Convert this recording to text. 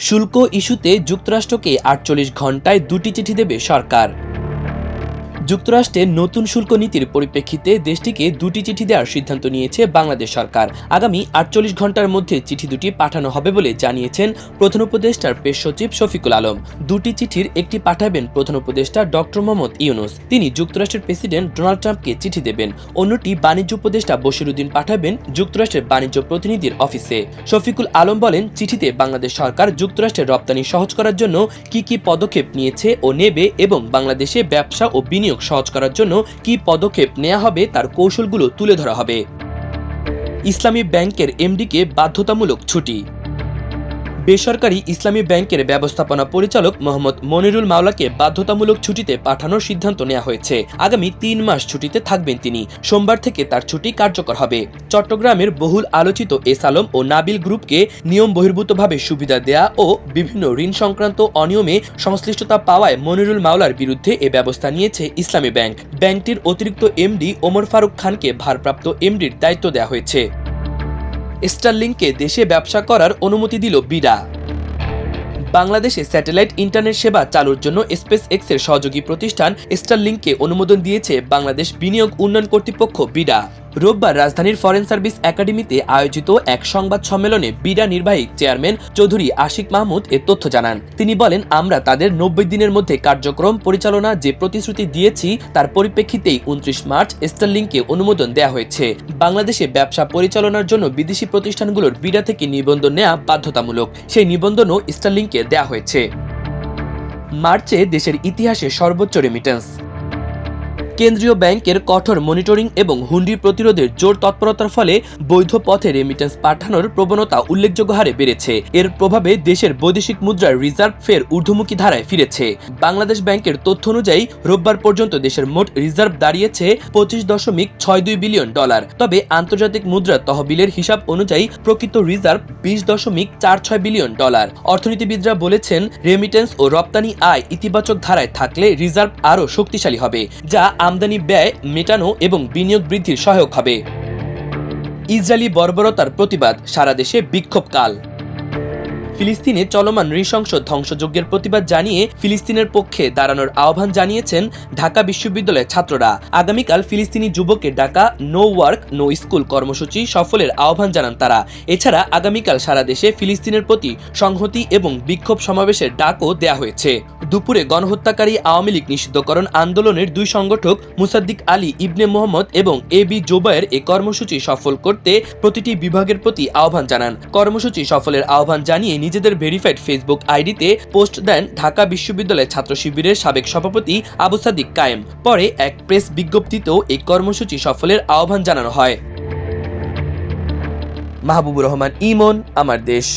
শুল্ক ইস্যুতে যুক্তরাষ্ট্রকে ৪৮ ঘণ্টায় ২টি চিঠি দেবে সরকার। যুক্তরাষ্ট্রের নতুন শুল্ক নীতির পরিপ্রেক্ষিতে দেশটিকে ২টি চিঠি দেওয়ার সিদ্ধান্ত নিয়েছে বাংলাদেশ সরকার। আগামী ৪৮ ঘণ্টার মধ্যে চিঠি দুটি পাঠানো হবে বলে জানিয়েছেন প্রধান উপদেষ্টার প্রেস সচিব শফিকুল আলম। দুটি চিঠির একটি পাঠাবেন প্রধান উপদেষ্টা ডক্টর মোহাম্মদ ইউনূস, তিনি যুক্তরাষ্ট্রের প্রেসিডেন্ট ডোনাল্ড ট্রাম্পকে চিঠি দেবেন। অন্যটি বাণিজ্য উপদেষ্টা বশিরউদ্দিন পাঠাবেন যুক্তরাষ্ট্রের বাণিজ্য প্রতিনিধির অফিসে। শফিকুল আলম বলেন, চিঠিতে বাংলাদেশ সরকার যুক্তরাষ্ট্রের রপ্তানি সহজ করার জন্য কি পদক্ষেপ নিয়েছে ও নেবে এবং বাংলাদেশে ব্যবসা ও বিনিয়োগ সহজ করার জন্য কি পদক্ষেপ নেওয়া হবে তার কৌশলগুলো তুলে ধরা হবে। ইসলামী ব্যাংকের এমডিকে বাধ্যতামূলক ছুটি। বেসরকারি ইসলামী ব্যাংকের ব্যবস্থাপনা পরিচালক মোহাম্মদ মনিরুল মাওলাকে বাধ্যতামূলক ছুটিতে পাঠানোর সিদ্ধান্ত নেওয়া হয়েছে। আগামী ৩ মাস ছুটিতে থাকবেন তিনি। সোমবার থেকে তার ছুটি কার্যকর হবে। চট্টগ্রামের বহুল আলোচিত এস আলম ও নাবিল গ্রুপকে নিয়ম বহির্ভূতভাবে সুবিধা দেয়া ও বিভিন্ন ঋণ সংক্রান্ত অনিয়মে সংশ্লিষ্টতা পাওয়ায় মনিরুল মাওলার বিরুদ্ধে এ ব্যবস্থা নিয়েছে ইসলামী ব্যাংক। ব্যাংকটির অতিরিক্ত এমডি ওমর ফারুক খানকে ভারপ্রাপ্ত এমডির দায়িত্ব দেওয়া হয়েছে। স্টারলিংকে দেশে ব্যবসা করার অনুমতি দিল বিডা। বাংলাদেশে স্যাটেলাইট ইন্টারনেট সেবা চালুর জন্য স্পেস এক্সের সহযোগী প্রতিষ্ঠান স্টারলিংকে অনুমোদন দিয়েছে বাংলাদেশ বিনিয়োগ উন্নয়ন কর্তৃপক্ষ বিডা। রোববার রাজধানীর ফরেন সার্ভিস একাডেমিতে আয়োজিত এক সংবাদ সম্মেলনে বিডা নির্বাহী চেয়ারম্যান চৌধুরী আশিক মাহমুদ এ তথ্য জানান। তিনি বলেন, আমরা তাদের ৯০ দিনের মধ্যে কার্যক্রম পরিচালনা যে প্রতিশ্রুতি দিয়েছি তার পরিপ্রেক্ষিতেই ২৯ মার্চ স্টারলিংকে অনুমোদন দেওয়া হয়েছে। বাংলাদেশে ব্যবসা পরিচালনার জন্য বিদেশি প্রতিষ্ঠানগুলোর বিডা থেকে নিবন্ধন নেওয়া বাধ্যতামূলক। সেই নিবন্ধনও স্টারলিংকে দেওয়া হয়েছে। মার্চে দেশের ইতিহাসে সর্বোচ্চ রেমিটেন্স। কেন্দ্রীয় ব্যাংকের কঠোর মনিটরিং এবং হুন্ডি প্রতিরোধের জোর তৎপরতার ফলে বৈধ পথে রেমিটেন্স পাঠানোর প্রবণতা উল্লেখযোগ্য হারে বেড়েছে। এর প্রভাবে দেশের বৈদেশিক মুদ্রার রিজার্ভ ফের ঊর্ধ্বমুখী ধারায় ফিরেছে। বাংলাদেশ ব্যাংকের তথ্য অনুযায়ী রোববার পর্যন্ত দেশের মোট রিজার্ভ দাঁড়িয়েছে $25.62 বিলিয়ন। তবে আন্তর্জাতিক মুদ্রা তহবিলের হিসাব অনুযায়ী প্রকৃত রিজার্ভ $20.46 বিলিয়ন। অর্থনীতিবিদরা বলেছেন, রেমিটেন্স ও রপ্তানি আয় ইতিবাচক ধারায় থাকলে রিজার্ভ আরও শক্তিশালী হবে, যা আমদানি ব্যয় মেটানো এবং বিনিয়োগ বৃদ্ধির সহায়ক হবে। ইসরায়েলি বর্বরতার প্রতিবাদ, সারা দেশে বিক্ষোভকাল। ফিলিস্তিনে চলমান নৃশংস ধ্বংসযজ্ঞের প্রতিবাদ জানিয়ে ফিলিস্তিনের পক্ষে দাঁড়ানোর আহ্বান জানিয়েছেন ঢাকা বিশ্ববিদ্যালয়ের ছাত্ররা। আগামীকাল ফিলিস্তিনি যুবকের ডাকা নো ওয়ার্ক নো স্কুল কর্মসূচি সফলের আহ্বান জানান তারা। এছাড়া আগামীকাল সারা দেশে ফিলিস্তিনের প্রতি সংহতি এবং বিক্ষোভ সমাবেশের ডাকও দেয়া হয়েছে। দুপুরে গণহত্যাকারী আওয়ামী লীগ নিষিদ্ধকরণ আন্দোলনের দুই সংগঠক মুসাদ্দিক আলী ইবনে মোহাম্মদ এবং এবি জোবায়ের এই কর্মসূচি সফল করতে প্রতিটি বিভাগের প্রতি আহ্বান জানান। কর্মসূচি সফলের আহ্বান জানিয়ে নিজেদের ভেরিফাইড ফেসবুক আইডিতে পোস্ট দেন ঢাকা বিশ্ববিদ্যালয়ের ছাত্র শিবিরের সাবেক সভাপতি আবু সাদিক কায়েম। পরে এক প্রেস বিজ্ঞপ্তিতেও এই কর্মসূচি সফলের আহ্বান জানানো হয়। মাহবুবুর রহমান ইমন, আমার দেশ।